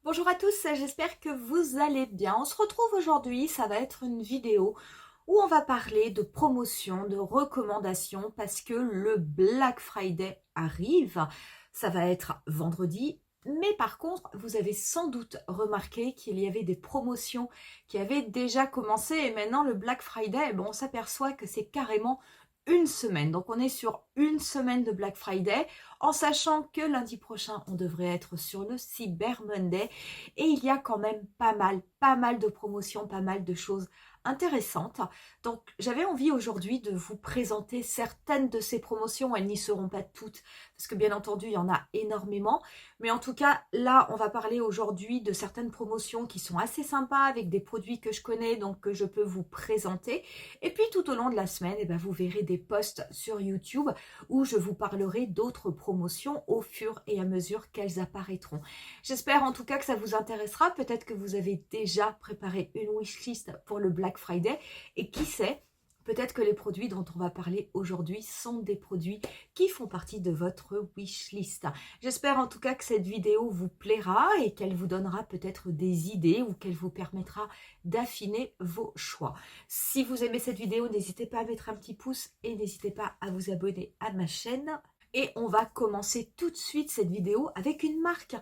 Bonjour à tous, j'espère que vous allez bien. On se retrouve aujourd'hui, ça va être une vidéo où on va parler de promotion, de recommandations parce que le Black Friday arrive. Ça va être vendredi. Mais par contre, vous avez sans doute remarqué qu'il y avait des promotions qui avaient déjà commencé et maintenant le Black Friday, on s'aperçoit que c'est carrément une semaine. Donc on est sur une semaine de Black Friday en sachant que lundi prochain, on devrait être sur le Cyber Monday et il y a quand même pas mal de promotions, pas mal de choses intéressantes. Donc, j'avais envie aujourd'hui de vous présenter certaines de ces promotions. Elles n'y seront pas toutes parce que bien entendu, il y en a énormément. Mais en tout cas, là, on va parler aujourd'hui de certaines promotions qui sont assez sympas avec des produits que je connais, donc que je peux vous présenter. Et puis, tout au long de la semaine, vous verrez des posts sur YouTube où je vous parlerai d'autres promotions au fur et à mesure qu'elles apparaîtront. J'espère en tout cas que ça vous intéressera. Peut-être que vous avez déjà préparé une wishlist pour le Black Friday et qui sait, peut-être que les produits dont on va parler aujourd'hui sont des produits qui font partie de votre wishlist. J'espère en tout cas que cette vidéo vous plaira et qu'elle vous donnera peut-être des idées ou qu'elle vous permettra d'affiner vos choix. Si vous aimez cette vidéo, n'hésitez pas à mettre un petit pouce et n'hésitez pas à vous abonner à ma chaîne. Et on va commencer tout de suite cette vidéo avec une marque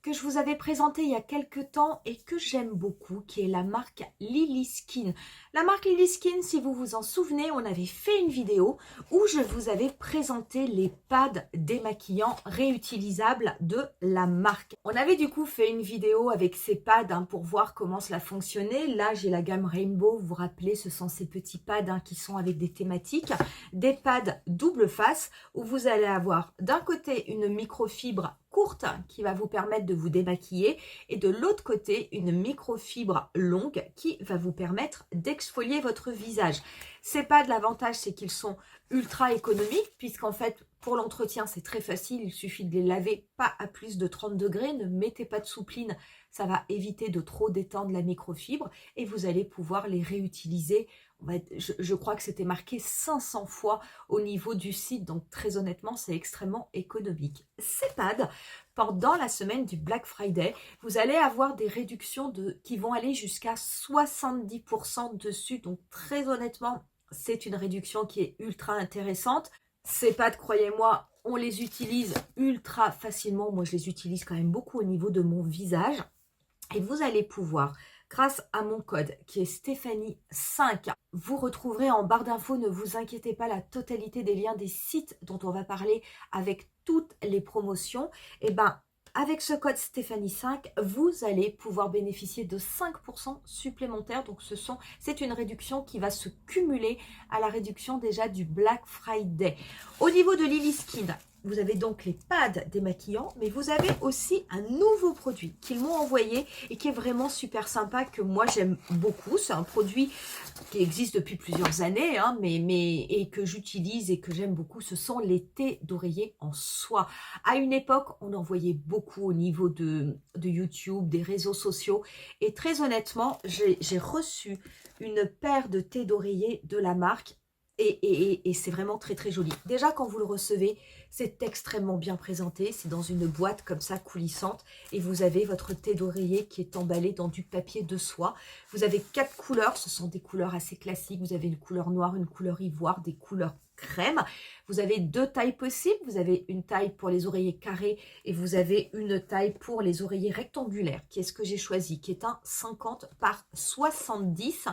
que je vous avais présentée il y a quelques temps et que j'aime beaucoup, qui est la marque Lily Skin. La marque Lily Skin, si vous vous en souvenez, on avait fait une vidéo où je vous avais présenté les pads démaquillants réutilisables de la marque. On avait du coup fait une vidéo avec ces pads pour voir comment cela fonctionnait. Là, j'ai la gamme Rainbow, vous vous rappelez, ce sont ces petits pads qui sont avec des thématiques. Des pads double face où vous allez avoir d'un côté une microfibre courte qui va vous permettre de vous démaquiller et de l'autre côté une microfibre longue qui va vous permettre d'exfolier votre visage. Ces pads, l'avantage c'est qu'ils sont ultra économiques puisqu'en fait pour l'entretien c'est très facile, il suffit de les laver pas à plus de 30 degrés, ne mettez pas de soupline, ça va éviter de trop détendre la microfibre et vous allez pouvoir les réutiliser. Je crois que c'était marqué 500 fois au niveau du site, donc très honnêtement, c'est extrêmement économique. Ces pads, pendant la semaine du Black Friday, vous allez avoir des réductions qui vont aller jusqu'à 70% dessus, donc très honnêtement, c'est une réduction qui est ultra intéressante. Ces pads, croyez-moi, on les utilise ultra facilement. Moi, je les utilise quand même beaucoup au niveau de mon visage. Et vous allez pouvoir, grâce à mon code qui est Stéphanie5, vous retrouverez en barre d'infos, ne vous inquiétez pas, la totalité des liens des sites dont on va parler avec toutes les promotions. Et avec ce code Stéphanie5, vous allez pouvoir bénéficier de 5% supplémentaires. Donc c'est une réduction qui va se cumuler à la réduction déjà du Black Friday. Au niveau de Lily Skin, vous avez donc les pads démaquillants, mais vous avez aussi un nouveau produit qu'ils m'ont envoyé et qui est vraiment super sympa, que moi j'aime beaucoup. C'est un produit qui existe depuis plusieurs années, et que j'utilise et que j'aime beaucoup. Ce sont les thés d'oreiller en soie. À une époque, on en voyait beaucoup au niveau de YouTube, des réseaux sociaux. Et très honnêtement, j'ai reçu une paire de thés d'oreiller de la marque. Et c'est vraiment très très joli. Déjà quand vous le recevez, c'est extrêmement bien présenté. C'est dans une boîte comme ça coulissante. Et vous avez votre thé d'oreiller qui est emballé dans du papier de soie. Vous avez 4 couleurs. Ce sont des couleurs assez classiques. Vous avez une couleur noire, une couleur ivoire, des couleurs crème. Vous avez 2 tailles possibles. Vous avez une taille pour les oreillers carrés et vous avez une taille pour les oreillers rectangulaires, qui est ce que j'ai choisi, qui est un 50 par 70.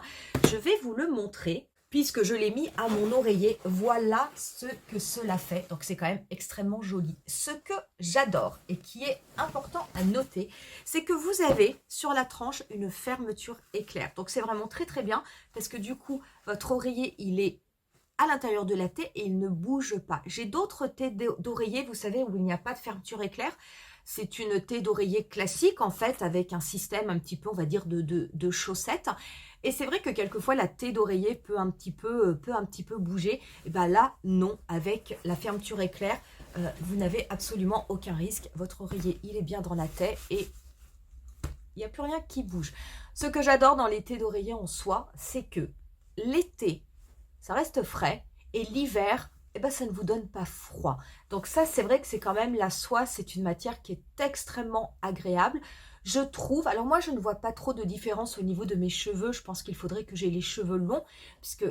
Je vais vous le montrer puisque je l'ai mis à mon oreiller. Voilà ce que cela fait. Donc, c'est quand même extrêmement joli. Ce que j'adore et qui est important à noter, c'est que vous avez sur la tranche une fermeture éclair. Donc, c'est vraiment très, très bien parce que du coup, votre oreiller, il est à l'intérieur de la thé et il ne bouge pas. J'ai d'autres thés d'oreiller, vous savez, où il n'y a pas de fermeture éclair. C'est une thé d'oreiller classique, en fait, avec un système un petit peu, on va dire, de chaussettes. Et c'est vrai que quelquefois, la thé d'oreiller peut un petit peu bouger. Et bien là, non, avec la fermeture éclair, vous n'avez absolument aucun risque. Votre oreiller, il est bien dans la thé et il n'y a plus rien qui bouge. Ce que j'adore dans les thés d'oreiller en soie, c'est que l'été, ça reste frais et l'hiver, ça ne vous donne pas froid. Donc ça, c'est vrai que c'est quand même la soie, c'est une matière qui est extrêmement agréable. Je trouve, alors moi je ne vois pas trop de différence au niveau de mes cheveux, je pense qu'il faudrait que j'ai les cheveux longs, puisque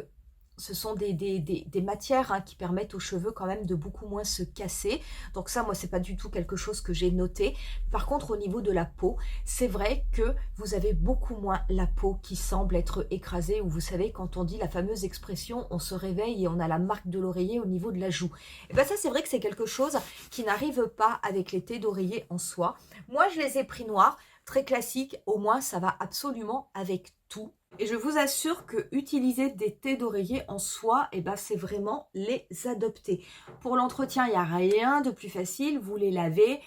ce sont des matières hein, qui permettent aux cheveux quand même de beaucoup moins se casser. Donc ça, moi, c'est pas du tout quelque chose que j'ai noté. Par contre, au niveau de la peau, c'est vrai que vous avez beaucoup moins la peau qui semble être écrasée, ou vous savez, quand on dit la fameuse expression, on se réveille et on a la marque de l'oreiller au niveau de la joue. Et bien ça, c'est vrai que c'est quelque chose qui n'arrive pas avec les thés d'oreiller en soi. Moi, je les ai pris noirs, très classiques, au moins ça va absolument avec tout. Et je vous assure que utiliser des thés d'oreiller en soie, eh ben, c'est vraiment les adopter. Pour l'entretien, il n'y a rien de plus facile. Vous les lavez.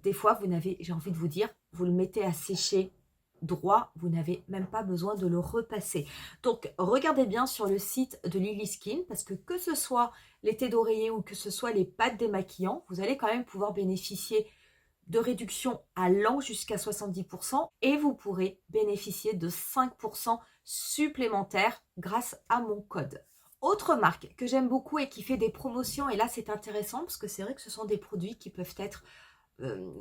Des fois, vous n'avez, j'ai envie de vous dire, vous le mettez à sécher droit. Vous n'avez même pas besoin de le repasser. Donc, regardez bien sur le site de Lily Skin parce que ce soit les thés d'oreiller ou que ce soit les pâtes démaquillants, vous allez quand même pouvoir bénéficier de réduction allant jusqu'à 70% et vous pourrez bénéficier de 5% supplémentaires grâce à mon code. Autre marque que j'aime beaucoup et qui fait des promotions, et là c'est intéressant parce que c'est vrai que ce sont des produits qui peuvent être,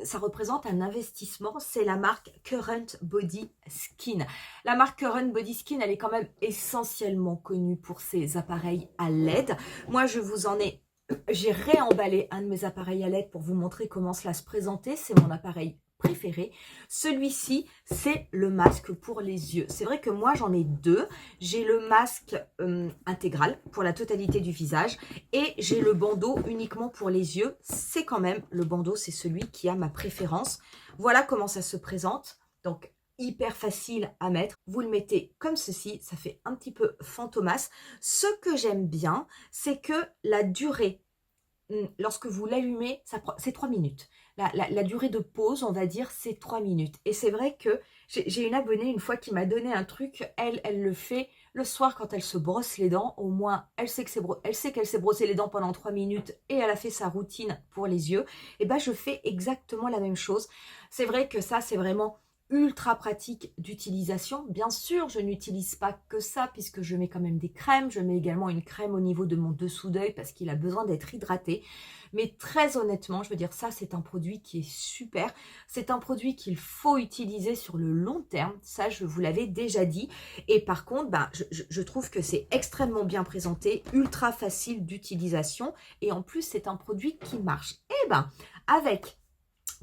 ça représente un investissement, c'est la marque Current Body Skin. La marque Current Body Skin, elle est quand même essentiellement connue pour ses appareils à LED. Moi je vous en ai J'ai réemballé un de mes appareils à LED pour vous montrer comment cela se présentait. C'est mon appareil préféré. Celui-ci, c'est le masque pour les yeux. C'est vrai que moi, j'en ai deux. J'ai le masque intégral pour la totalité du visage et j'ai le bandeau uniquement pour les yeux. C'est quand même, le bandeau, c'est celui qui a ma préférence. Voilà comment ça se présente. Donc, hyper facile à mettre. Vous le mettez comme ceci, ça fait un petit peu fantomas. Ce que j'aime bien, c'est que la durée, lorsque vous l'allumez, c'est 3 minutes. La durée de pause, on va dire, c'est 3 minutes. Et c'est vrai que j'ai une abonnée une fois qui m'a donné un truc, elle le fait le soir quand elle se brosse les dents. Au moins, elle sait qu'elle s'est brossé les dents pendant 3 minutes et elle a fait sa routine pour les yeux. Et ben, je fais exactement la même chose. C'est vrai que ça, c'est vraiment ultra pratique d'utilisation. Bien sûr, je n'utilise pas que ça puisque je mets quand même des crèmes. Je mets également une crème au niveau de mon dessous d'œil parce qu'il a besoin d'être hydraté. Mais très honnêtement, je veux dire, ça, c'est un produit qui est super. C'est un produit qu'il faut utiliser sur le long terme. Ça, je vous l'avais déjà dit. Et par contre, ben, je trouve que c'est extrêmement bien présenté, ultra facile d'utilisation. Et en plus, c'est un produit qui marche. Et ben,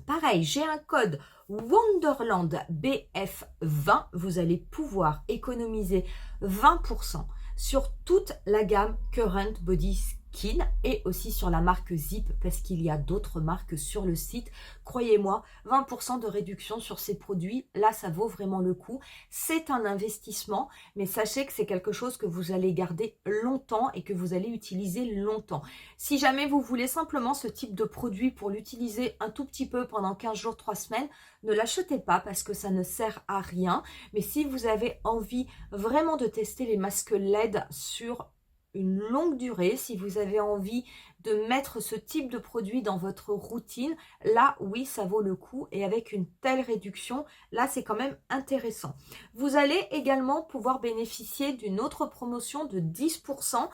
pareil, j'ai un code Wonderland BF20, vous allez pouvoir économiser 20% sur toute la gamme Current Body Skin et aussi sur la marque Zip parce qu'il y a d'autres marques sur le site. Croyez-moi, 20% de réduction sur ces produits, là ça vaut vraiment le coup. C'est un investissement, mais sachez que c'est quelque chose que vous allez garder longtemps et que vous allez utiliser longtemps. Si jamais vous voulez simplement ce type de produit pour l'utiliser un tout petit peu pendant 15 jours, 3 semaines, ne l'achetez pas parce que ça ne sert à rien. Mais si vous avez envie vraiment de tester les masques LED sur une longue durée, si vous avez envie de mettre ce type de produit dans votre routine, là oui ça vaut le coup et avec une telle réduction, là c'est quand même intéressant. Vous allez également pouvoir bénéficier d'une autre promotion de 10%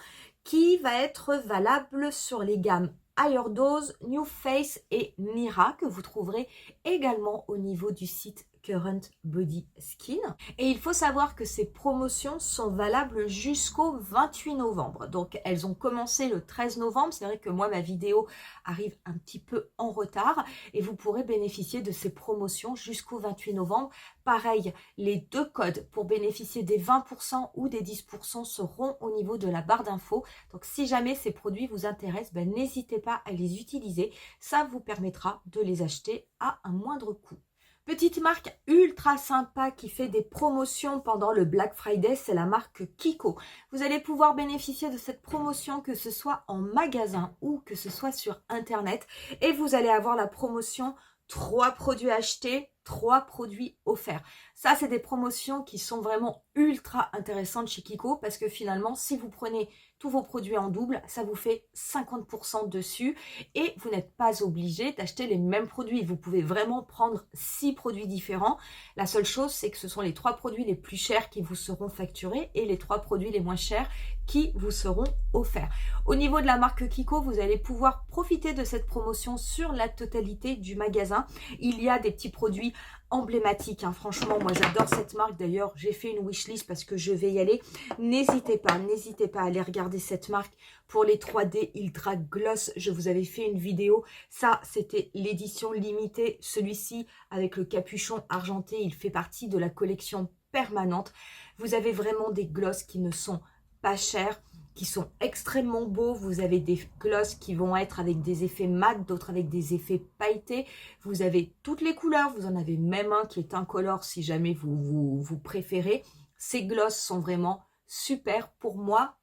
qui va être valable sur les gammes Higher Dose, New Face et Nira que vous trouverez également au niveau du site Current Body Skin. Et il faut savoir que ces promotions sont valables jusqu'au 28 novembre. Donc elles ont commencé le 13 novembre. C'est vrai que moi ma vidéo arrive un petit peu en retard et vous pourrez bénéficier de ces promotions jusqu'au 28 novembre. Pareil, les deux codes pour bénéficier des 20% ou des 10% seront au niveau de la barre d'infos. Donc si jamais ces produits vous intéressent, ben, n'hésitez pas à les utiliser. Ça vous permettra de les acheter à un moindre coût. Petite marque ultra sympa qui fait des promotions pendant le Black Friday, c'est la marque Kiko. Vous allez pouvoir bénéficier de cette promotion que ce soit en magasin ou que ce soit sur internet. Et vous allez avoir la promotion 3 produits achetés, 3 produits offerts. Ça, c'est des promotions qui sont vraiment ultra intéressantes chez Kiko parce que finalement, si vous prenez tous vos produits en double, ça vous fait 50% dessus et vous n'êtes pas obligé d'acheter les mêmes produits. Vous pouvez vraiment prendre 6 produits différents. La seule chose, c'est que ce sont les 3 produits les plus chers qui vous seront facturés et les 3 produits les moins chers qui vous seront offerts. Au niveau de la marque Kiko, vous allez pouvoir profiter de cette promotion sur la totalité du magasin. Il y a des petits produits produit emblématique, hein. Franchement, moi j'adore cette marque. D'ailleurs, j'ai fait une wishlist parce que je vais y aller. N'hésitez pas à aller regarder cette marque pour les 3D Ultra Gloss. Je vous avais fait une vidéo. Ça, c'était l'édition limitée. Celui-ci, avec le capuchon argenté, il fait partie de la collection permanente. Vous avez vraiment des gloss qui ne sont pas chers, qui sont extrêmement beaux. Vous avez des gloss qui vont être avec des effets mat, d'autres avec des effets pailletés. Vous avez toutes les couleurs. Vous en avez même un qui est incolore si jamais vous préférez. Ces gloss sont vraiment super. Pour moi,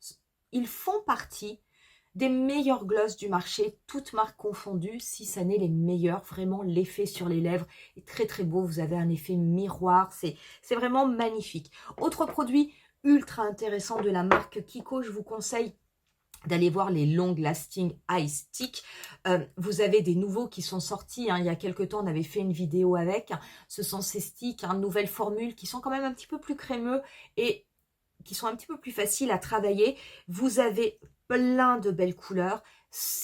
ils font partie des meilleurs gloss du marché, toutes marques confondues, si ça n'est les meilleurs. Vraiment, l'effet sur les lèvres est très très beau. Vous avez un effet miroir, c'est vraiment magnifique. Autre produit ultra intéressant de la marque Kiko, je vous conseille d'aller voir les Long Lasting Eye Stick. Vous avez des nouveaux qui sont sortis, hein. Il y a quelques temps, on avait fait une vidéo avec. Ce sont ces sticks, hein, nouvelles formules qui sont quand même un petit peu plus crémeux et qui sont un petit peu plus faciles à travailler. Vous avez plein de belles couleurs.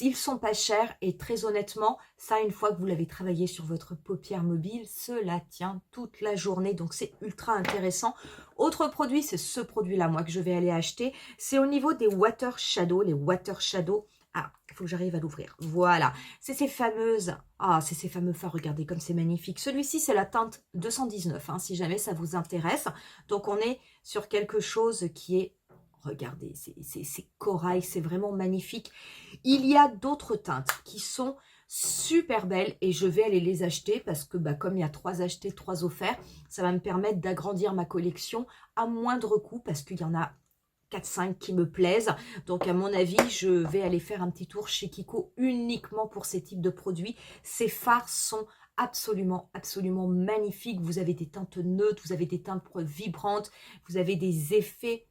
Ils sont pas chers et très honnêtement, ça, une fois que vous l'avez travaillé sur votre paupière mobile, cela tient toute la journée. Donc, c'est ultra intéressant. Autre produit, c'est ce produit-là, moi, que je vais aller acheter. C'est au niveau des Water Shadow. Les Water Shadow. Ah, il faut que j'arrive à l'ouvrir. Voilà. C'est ces fameuses... Ah, c'est ces fameux fards. Regardez comme c'est magnifique. Celui-ci, c'est la teinte 219, hein, si jamais ça vous intéresse. Donc, on est sur quelque chose qui est... Regardez, c'est corail, c'est vraiment magnifique. Il y a d'autres teintes qui sont super belles et je vais aller les acheter parce que comme il y a 3 achetés, 3 offerts, ça va me permettre d'agrandir ma collection à moindre coût parce qu'il y en a 4-5 qui me plaisent. Donc à mon avis, je vais aller faire un petit tour chez Kiko uniquement pour ces types de produits. Ces fards sont absolument magnifiques. Vous avez des teintes neutres, vous avez des teintes vibrantes, vous avez des effets.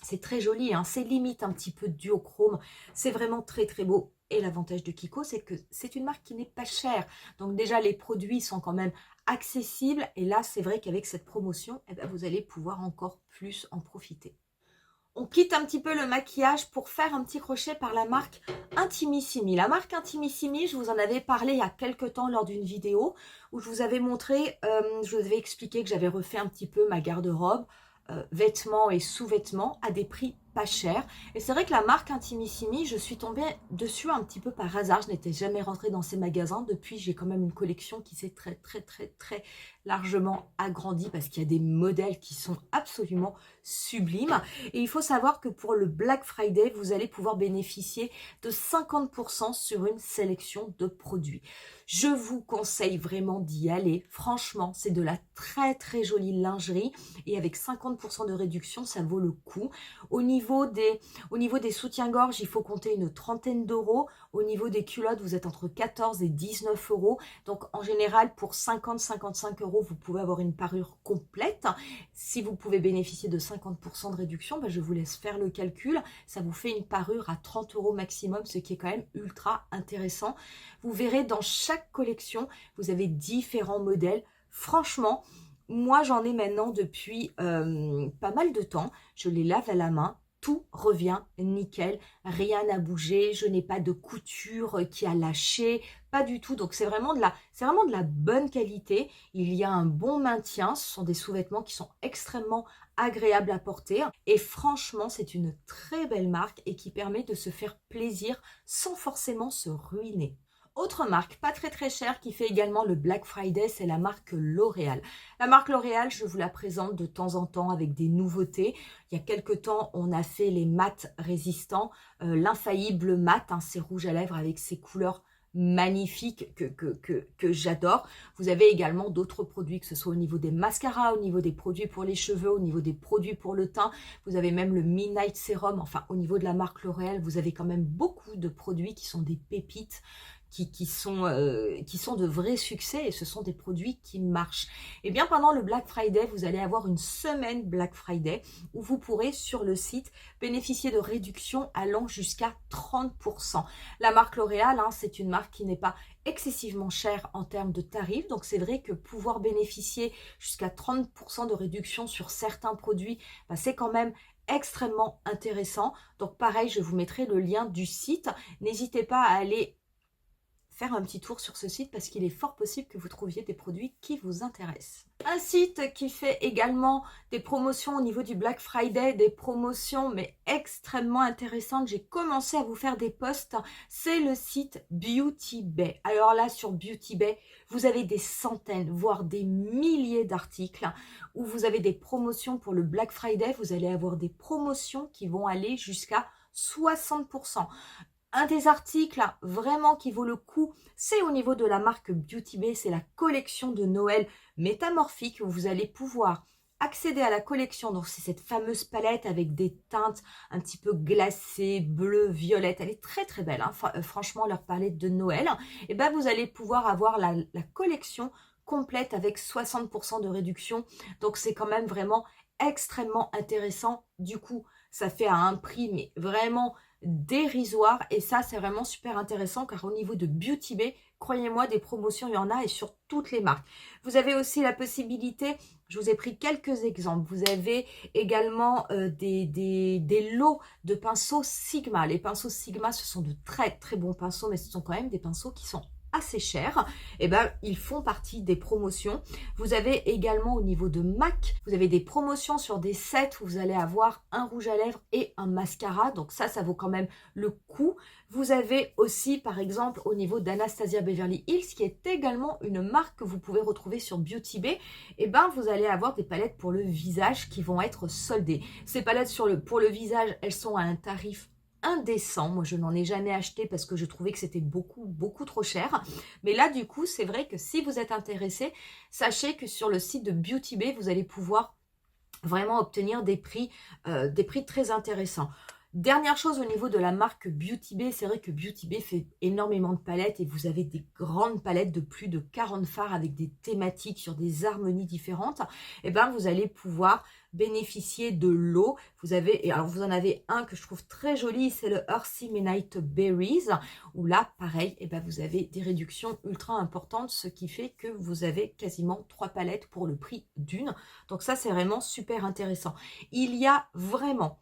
C'est très joli, hein. C'est limite un petit peu duochrome. C'est vraiment très très beau. Et l'avantage de Kiko, c'est que c'est une marque qui n'est pas chère. Donc déjà, les produits sont quand même accessibles. Et là, c'est vrai qu'avec cette promotion, eh ben, vous allez pouvoir encore plus en profiter. On quitte un petit peu le maquillage pour faire un petit crochet par la marque Intimissimi. La marque Intimissimi, je vous en avais parlé il y a quelques temps lors d'une vidéo où je vous avais montré, je vous avais expliqué que j'avais refait un petit peu ma garde-robe, vêtements et sous-vêtements à des prix pas chers. Et c'est vrai que la marque Intimissimi, je suis tombée dessus un petit peu par hasard. Je n'étais jamais rentrée dans ces magasins. Depuis, j'ai quand même une collection qui s'est très largement agrandie parce qu'il y a des modèles qui sont absolument sublimes. Et il faut savoir que pour le Black Friday, vous allez pouvoir bénéficier de 50% sur une sélection de produits. Je vous conseille vraiment d'y aller. Franchement, c'est de la très jolie lingerie et avec 50% de réduction, ça vaut le coup. Au niveau des soutiens-gorge, il faut compter une trentaine d'euros. Au niveau des culottes, vous êtes entre 14 et 19 euros. Donc, en général, pour 50-55 euros, vous pouvez avoir une parure complète. Si vous pouvez bénéficier de 50% de réduction, je vous laisse faire le calcul. Ça vous fait une parure à 30 euros maximum, ce qui est quand même ultra intéressant. Vous verrez, dans chaque collection, vous avez différents modèles. Franchement, moi, j'en ai maintenant depuis pas mal de temps. Je les lave à la main. Tout revient nickel. Rien n'a bougé. Je n'ai pas de couture qui a lâché. Pas du tout. Donc, c'est vraiment de la bonne qualité. Il y a un bon maintien. Ce sont des sous-vêtements qui sont extrêmement agréables à porter. Et franchement, c'est une très belle marque et qui permet de se faire plaisir sans forcément se ruiner. Autre marque, pas très chère, qui fait également le Black Friday, c'est la marque L'Oréal. La marque L'Oréal, je vous la présente de temps en temps avec des nouveautés. Il y a quelques temps, on a fait les mats résistants, l'infaillible mat, hein, c'est rouge à lèvres avec ses couleurs magnifiques que j'adore. Vous avez également d'autres produits, que ce soit au niveau des mascaras, au niveau des produits pour les cheveux, au niveau des produits pour le teint. Vous avez même le Midnight Serum. Enfin, au niveau de la marque L'Oréal, vous avez quand même beaucoup de produits qui sont des pépites, qui sont de vrais succès, et ce sont des produits qui marchent. Et bien pendant le Black Friday, vous allez avoir une semaine Black Friday où vous pourrez sur le site bénéficier de réductions allant jusqu'à 30%. La marque L'Oréal, hein, c'est une marque qui n'est pas excessivement chère en termes de tarifs, donc c'est vrai que pouvoir bénéficier jusqu'à 30% de réduction sur certains produits, c'est quand même extrêmement intéressant. Donc pareil, je vous mettrai le lien du site. N'hésitez pas à aller faire un petit tour sur ce site parce qu'il est fort possible que vous trouviez des produits qui vous intéressent. Un site qui fait également des promotions au niveau du Black Friday, des promotions mais extrêmement intéressantes. J'ai commencé à vous faire des posts, c'est le site Beauty Bay. Alors là, sur Beauty Bay, vous avez des centaines, voire des milliers d'articles où vous avez des promotions pour le Black Friday. Vous allez avoir des promotions qui vont aller jusqu'à 60%. Un des articles vraiment qui vaut le coup, c'est au niveau de la marque Beauty Bay, c'est la collection de Noël métamorphique où vous allez pouvoir accéder à la collection. Donc c'est cette fameuse palette avec des teintes un petit peu glacées, bleu, violette. Elle est très très belle, hein. Franchement, leur palette de Noël. Et ben vous allez pouvoir avoir la collection complète avec 60% de réduction. Donc c'est quand même vraiment extrêmement intéressant. Du coup, ça fait à un prix mais vraiment dérisoire et ça c'est vraiment super intéressant car au niveau de Beauty Bay, croyez-moi, des promotions il y en a et sur toutes les marques. Vous avez aussi la possibilité, je vous ai pris quelques exemples, vous avez également des lots de pinceaux Sigma. Les pinceaux Sigma, ce sont de très très bons pinceaux mais ce sont quand même des pinceaux qui sont assez chers, et ben ils font partie des promotions. Vous avez également au niveau de MAC, vous avez des promotions sur des sets où vous allez avoir un rouge à lèvres et un mascara, donc ça vaut quand même le coup. Vous avez aussi par exemple au niveau d'Anastasia Beverly Hills, qui est également une marque que vous pouvez retrouver sur Beauty Bay, et ben vous allez avoir des palettes pour le visage qui vont être soldées. Ces palettes pour le visage, elles sont à un tarif indécent. Moi, je n'en ai jamais acheté parce que je trouvais que c'était beaucoup trop cher. Mais là, du coup, c'est vrai que si vous êtes intéressé, sachez que sur le site de Beauty Bay, vous allez pouvoir vraiment obtenir des prix très intéressants. Dernière chose au niveau de la marque Beauty Bay, c'est vrai que Beauty Bay fait énormément de palettes et vous avez des grandes palettes de plus de 40 fards avec des thématiques sur des harmonies différentes. Et ben vous allez pouvoir bénéficier de l'eau. Vous en avez un que je trouve très joli, c'est le Earthy Midnight Berries, où là, pareil, et ben vous avez des réductions ultra importantes, ce qui fait que vous avez quasiment 3 palettes pour le prix d'une. Donc ça, c'est vraiment super intéressant. Il y a vraiment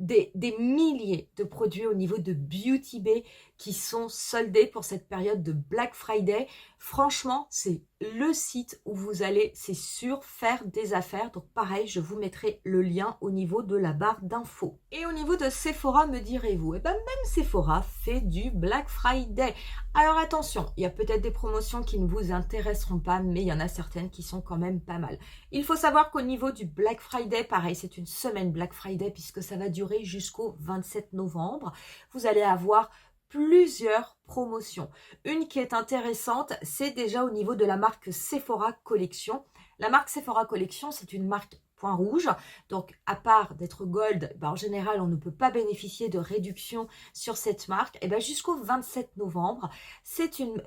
des milliers de produits au niveau de Beauty Bay qui sont soldés pour cette période de Black Friday. Franchement, c'est le site où vous allez, c'est sûr, faire des affaires. Donc pareil, je vous mettrai le lien au niveau de la barre d'infos. Et au niveau de Sephora, me direz-vous, eh ben même Sephora fait du Black Friday. Alors attention, il y a peut-être des promotions qui ne vous intéresseront pas, mais il y en a certaines qui sont quand même pas mal. Il faut savoir qu'au niveau du Black Friday, pareil, c'est une semaine Black Friday puisque ça va durer jusqu'au 27 novembre. Vous allez avoir plusieurs promotions. Une qui est intéressante, c'est déjà au niveau de la marque Sephora Collection. La marque Sephora Collection, c'est une marque point rouge. Donc, à part d'être gold, en général, on ne peut pas bénéficier de réduction sur cette marque. Et jusqu'au 27 novembre, c'est une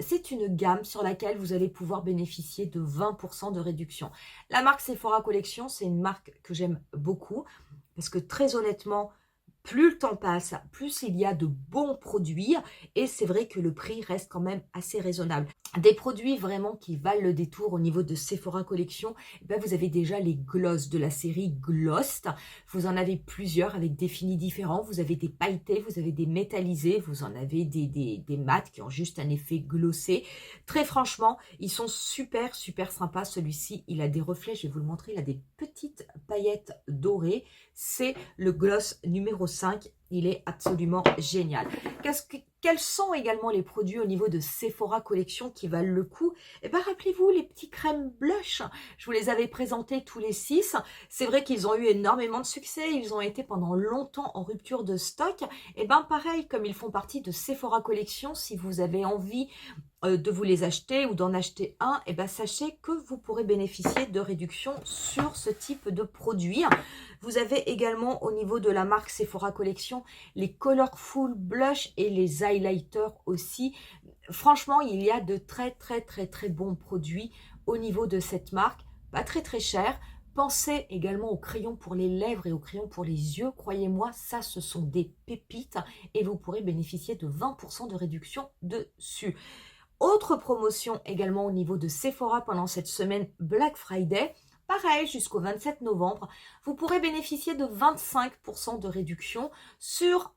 gamme sur laquelle vous allez pouvoir bénéficier de 20% de réduction. La marque Sephora Collection, c'est une marque que j'aime beaucoup parce que très honnêtement, plus le temps passe, plus il y a de bons produits et c'est vrai que le prix reste quand même assez raisonnable. Des produits vraiment qui valent le détour au niveau de Sephora Collection, vous avez déjà les glosses de la série Glossed. Vous en avez plusieurs avec des finis différents. Vous avez des pailletés, vous avez des métallisés, vous en avez des mats qui ont juste un effet glossé. Très franchement, ils sont super sympas. Celui-ci, il a des reflets, je vais vous le montrer, il a des petites paillettes dorées. C'est le gloss numéro 5. Il est absolument génial. Quels sont également les produits au niveau de Sephora Collection qui valent le coup? Rappelez-vous les petits crèmes blush. Je vous les avais présentés tous les 6. C'est vrai qu'ils ont eu énormément de succès. Ils ont été pendant longtemps en rupture de stock. Pareil, comme ils font partie de Sephora Collection, si vous avez envie de vous les acheter ou d'en acheter un, sachez que vous pourrez bénéficier de réductions sur ce type de produit. Vous avez également au niveau de la marque Sephora Collection les Colorful Blush et les highlighters aussi. Franchement, il y a de très bons produits au niveau de cette marque, pas très cher. Pensez également aux crayons pour les lèvres et aux crayons pour les yeux. Croyez-moi, ça, ce sont des pépites et vous pourrez bénéficier de 20% de réduction dessus. Autre promotion également au niveau de Sephora pendant cette semaine Black Friday. Pareil, jusqu'au 27 novembre, vous pourrez bénéficier de 25% de réduction sur,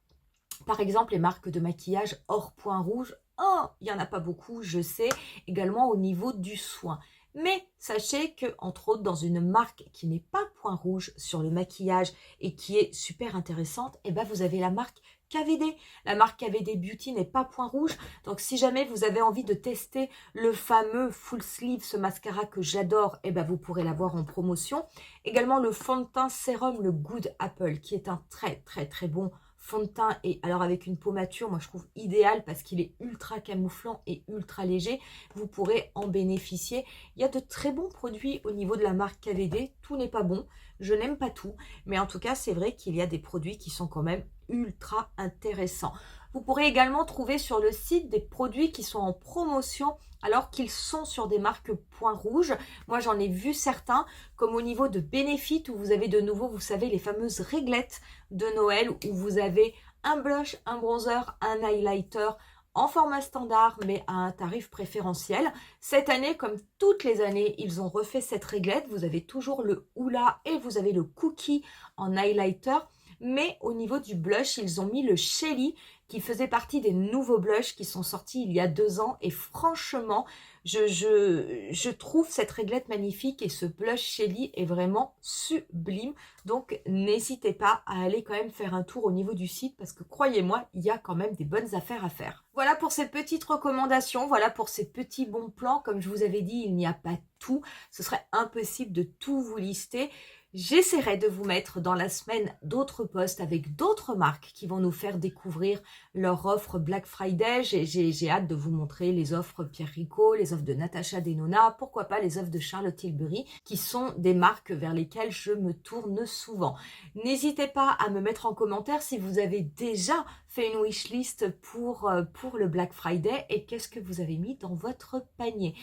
par exemple, les marques de maquillage hors point rouge il n'y en a pas beaucoup, je sais, également au niveau du soin. Mais sachez que, entre autres, dans une marque qui n'est pas point rouge sur le maquillage et qui est super intéressante, eh ben vous avez la marque KVD. La marque KVD Beauty n'est pas point rouge. Donc si jamais vous avez envie de tester le fameux Full Sleeve, ce mascara que j'adore, eh ben vous pourrez l'avoir en promotion. Également le fond de teint sérum, le Good Apple, qui est un très très très bon fond de teint, et alors avec une pomature, moi je trouve idéal parce qu'il est ultra camouflant et ultra léger. Vous pourrez en bénéficier. Il y a de très bons produits au niveau de la marque KVD. Tout n'est pas bon, je n'aime pas tout, mais en tout cas c'est vrai qu'il y a des produits qui sont quand même ultra intéressants. Vous pourrez également trouver sur le site des produits qui sont en promotion alors qu'ils sont sur des marques point rouge. Moi j'en ai vu certains, comme au niveau de Benefit, où vous avez de nouveau, vous savez, les fameuses réglettes de Noël, où vous avez un blush, un bronzer, un highlighter en format standard mais à un tarif préférentiel. Cette année, comme toutes les années, ils ont refait cette réglette. Vous avez toujours le Hoola et vous avez le Cookie en highlighter. Mais au niveau du blush, ils ont mis le Shelly qui faisait partie des nouveaux blushs qui sont sortis il y a 2 ans. Et franchement, je trouve cette réglette magnifique et ce blush Shelly est vraiment sublime. Donc, n'hésitez pas à aller quand même faire un tour au niveau du site parce que croyez-moi, il y a quand même des bonnes affaires à faire. Voilà pour ces petites recommandations, voilà pour ces petits bons plans. Comme je vous avais dit, il n'y a pas tout. Ce serait impossible de tout vous lister. J'essaierai de vous mettre dans la semaine d'autres posts avec d'autres marques qui vont nous faire découvrir leur offre Black Friday. J'ai hâte de vous montrer les offres Pierre Rico, les offres de Natasha Denona, pourquoi pas les offres de Charlotte Tilbury, qui sont des marques vers lesquelles je me tourne souvent. N'hésitez pas à me mettre en commentaire si vous avez déjà fait une wishlist pour le Black Friday et qu'est-ce que vous avez mis dans votre panier.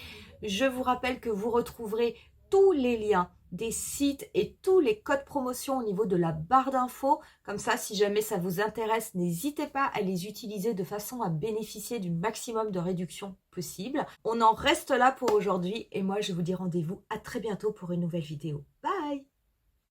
Je vous rappelle que vous retrouverez tous les liens des sites et tous les codes promotion au niveau de la barre d'infos. Comme ça, si jamais ça vous intéresse, n'hésitez pas à les utiliser de façon à bénéficier du maximum de réduction possible. On en reste là pour aujourd'hui et moi, je vous dis rendez-vous à très bientôt pour une nouvelle vidéo. Bye!